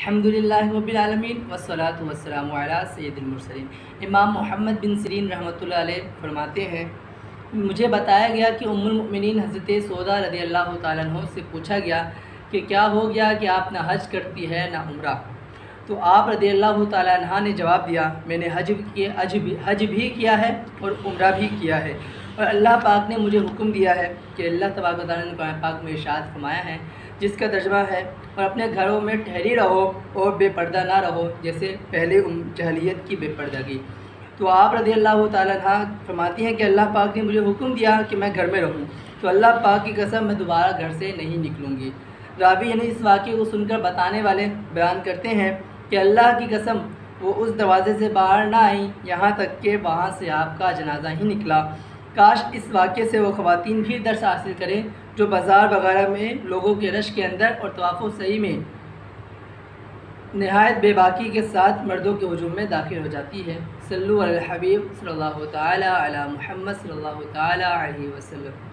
الحمدللہ رب العالمین والصلاۃ والسلام علی سید المرسلین۔ امام محمد بن سیرین رحمۃ اللہ علیہ فرماتے ہیں، مجھے بتایا گیا کہ ام المؤمنین حضرت سودا رضی اللہ تعالیٰ عنہ سے پوچھا گیا کہ کیا ہو گیا کہ آپ نہ حج کرتی ہے نہ عمرہ؟ تو آپ رضی اللہ تعالیٰ عنہ نے جواب دیا، میں نے حج بھی کیا ہے اور عمرہ بھی کیا ہے، اور اللہ پاک نے مجھے حکم دیا ہے کہ اللہ تبارک و تعالیٰ نے قرآن پاک میں ارشاد فرمایا ہے، جس کا ترجمہ ہے، اور اپنے گھروں میں ٹھہری رہو اور بے پردہ نہ رہو جیسے پہلے جاہلیت کی بے پردگی۔ تو آپ رضی اللہ تعالیٰ عنہ فرماتی ہیں کہ اللہ پاک نے مجھے حکم دیا کہ میں گھر میں رہوں، تو اللہ پاک کی قسم میں دوبارہ گھر سے نہیں نکلوں گی۔ راوی یعنی اس واقعے کو سن کر بتانے والے بیان کرتے ہیں کہ اللہ کی قسم وہ اس دروازے سے باہر نہ آئیں یہاں تک کہ وہاں سے آپ کا جنازہ ہی نکلا۔ کاش اس واقعے سے وہ خواتین بھی درس حاصل کریں جو بازار وغیرہ میں لوگوں کے رش کے اندر اور طواف و سعی میں نہایت بے باکی کے ساتھ مردوں کے ہجوم میں داخل ہو جاتی ہے۔ صلو علی الحبیب صلی اللہ تعالی علی محمد صلی اللہ تعالی علیہ وسلم۔